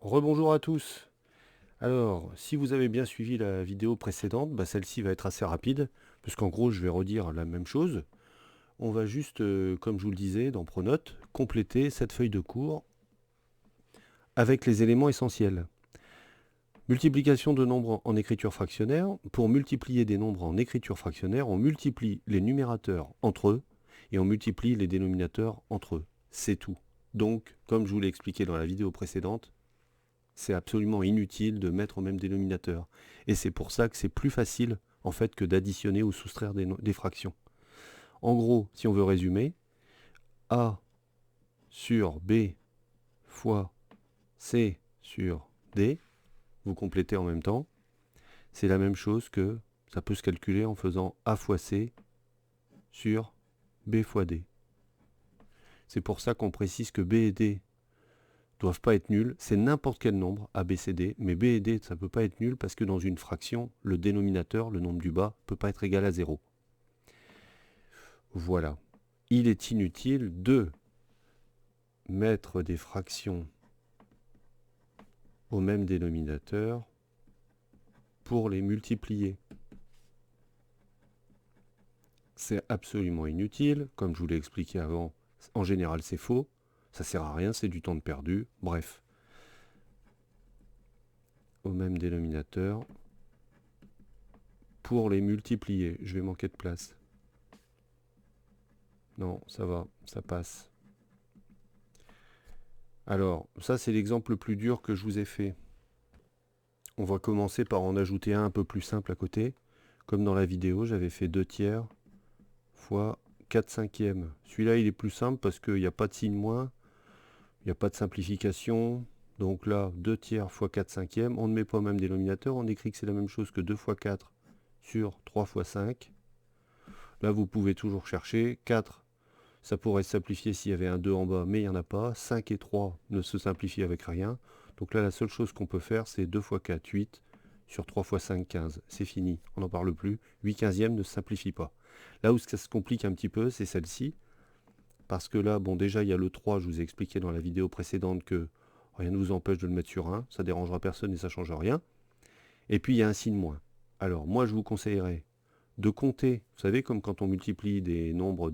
Rebonjour à tous. Alors, si vous avez bien suivi la vidéo précédente, celle-ci va être assez rapide, puisqu'en gros je vais redire la même chose. On va juste, comme je vous le disais dans Pronote, compléter cette feuille de cours avec les éléments essentiels. Multiplication de nombres en écriture fractionnaire. Pour multiplier des nombres en écriture fractionnaire, on multiplie les numérateurs entre eux et on multiplie les dénominateurs entre eux. C'est tout. Donc, comme je vous l'ai expliqué dans la vidéo précédente, c'est absolument inutile de mettre au même dénominateur. Et c'est pour ça que c'est plus facile en fait que d'additionner ou soustraire des fractions. En gros, si on veut résumer, A sur B fois C sur D, vous complétez en même temps, c'est la même chose que ça peut se calculer en faisant A fois C sur B fois D. C'est pour ça qu'on précise que B et D doivent pas être nuls, c'est n'importe quel nombre, A, B, C, D, mais B et D, ça ne peut pas être nul parce que dans une fraction, le dénominateur, le nombre du bas, ne peut pas être égal à 0. Voilà. Il est inutile de mettre des fractions au même dénominateur pour les multiplier. C'est absolument inutile, comme je vous l'ai expliqué avant, en général c'est faux, ça sert à rien, c'est du temps de perdu, bref. Au même dénominateur pour les multiplier. Je vais manquer de place. Non, ça va, ça passe. Alors, ça c'est l'exemple le plus dur que je vous ai fait. On va commencer par en ajouter un peu plus simple à côté. Comme dans la vidéo, j'avais fait 2 tiers fois 4 cinquièmes. Celui-là, il est plus simple parce qu'il n'y a pas de signe moins, il n'y a pas de simplification. Donc là, 2 tiers fois 4 cinquièmes, on ne met pas au même dénominateur, on écrit que c'est la même chose que 2 fois 4 sur 3 fois 5. Là, vous pouvez toujours chercher. 4, ça pourrait se simplifier s'il y avait un 2 en bas, mais il n'y en a pas. 5 et 3 ne se simplifient avec rien. Donc là, la seule chose qu'on peut faire, c'est 2 fois 4, 8, sur 3 fois 5, 15. C'est fini, on n'en parle plus. 8 quinzièmes ne se simplifie pas. Là où ça se complique un petit peu, c'est celle-ci. Parce que là, bon, déjà, il y a le 3, je vous ai expliqué dans la vidéo précédente que rien ne vous empêche de le mettre sur 1. Ça ne dérangera personne et ça ne change rien. Et puis, il y a un signe moins. Alors, moi, je vous conseillerais de compter, vous savez, comme quand on multiplie des nombres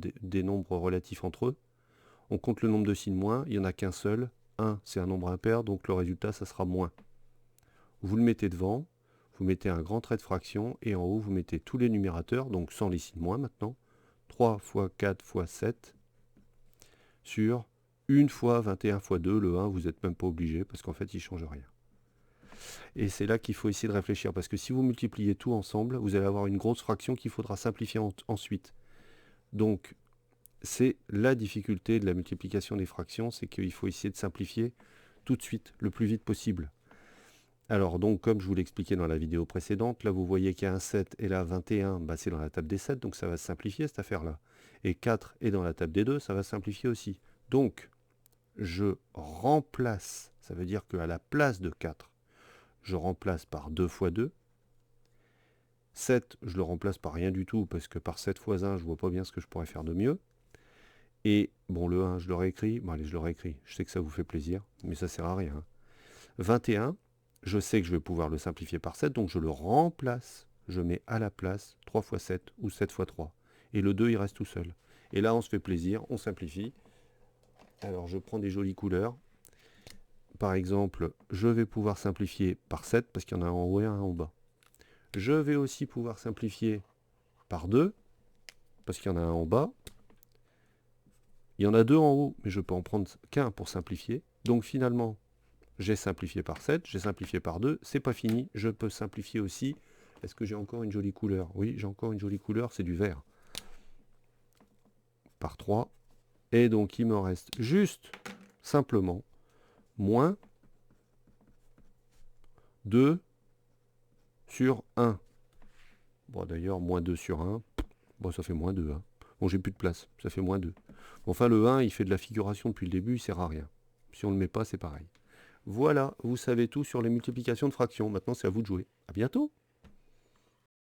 relatifs entre eux, on compte le nombre de signes moins, il n'y en a qu'un seul. 1, c'est un nombre impair, donc le résultat, ça sera moins. Vous le mettez devant, vous mettez un grand trait de fraction, et en haut, vous mettez tous les numérateurs, donc sans les signes moins maintenant. 3 fois 4 fois 7 sur 1 fois 21 fois 2, le 1, vous n'êtes même pas obligé, parce qu'en fait, il ne change rien. Et c'est là qu'il faut essayer de réfléchir, parce que si vous multipliez tout ensemble, vous allez avoir une grosse fraction qu'il faudra simplifier ensuite. Donc, c'est la difficulté de la multiplication des fractions, c'est qu'il faut essayer de simplifier tout de suite, le plus vite possible. Alors donc, comme je vous l'expliquais dans la vidéo précédente, là vous voyez qu'il y a un 7 et là 21, c'est dans la table des 7, donc ça va se simplifier cette affaire-là. Et 4 est dans la table des 2, ça va se simplifier aussi. Donc, je remplace, ça veut dire qu'à la place de 4, je remplace par 2 fois 2. 7, je le remplace par rien du tout, parce que par 7 fois 1, je vois pas bien ce que je pourrais faire de mieux. Et, bon, le 1, je le réécris. Bon, allez, je le réécris. Je sais que ça vous fait plaisir, mais ça sert à rien. 21, je sais que je vais pouvoir le simplifier par 7, donc je le remplace. Je mets à la place 3 fois 7 ou 7 fois 3. Et le 2, il reste tout seul. Et là, on se fait plaisir, on simplifie. Alors, je prends des jolies couleurs. Par exemple, je vais pouvoir simplifier par 7, parce qu'il y en a un en haut et un en bas. Je vais aussi pouvoir simplifier par 2, parce qu'il y en a un en bas. Il y en a 2 en haut, mais je peux en prendre qu'un pour simplifier. Donc finalement, j'ai simplifié par 7, j'ai simplifié par 2, c'est pas fini, je peux simplifier aussi. Est-ce que j'ai encore une jolie couleur? Oui, j'ai encore une jolie couleur, c'est du vert. Par 3. Et donc il me reste juste, simplement, moins 2 sur 1. Bon d'ailleurs, moins 2 sur 1, bon ça fait moins 2. Hein. Bon, j'ai plus de place, ça fait moins 2. Enfin, le 1, il fait de la figuration depuis le début, il sert à rien. Si on ne le met pas, c'est pareil. Voilà, vous savez tout sur les multiplications de fractions. Maintenant, c'est à vous de jouer. À bientôt!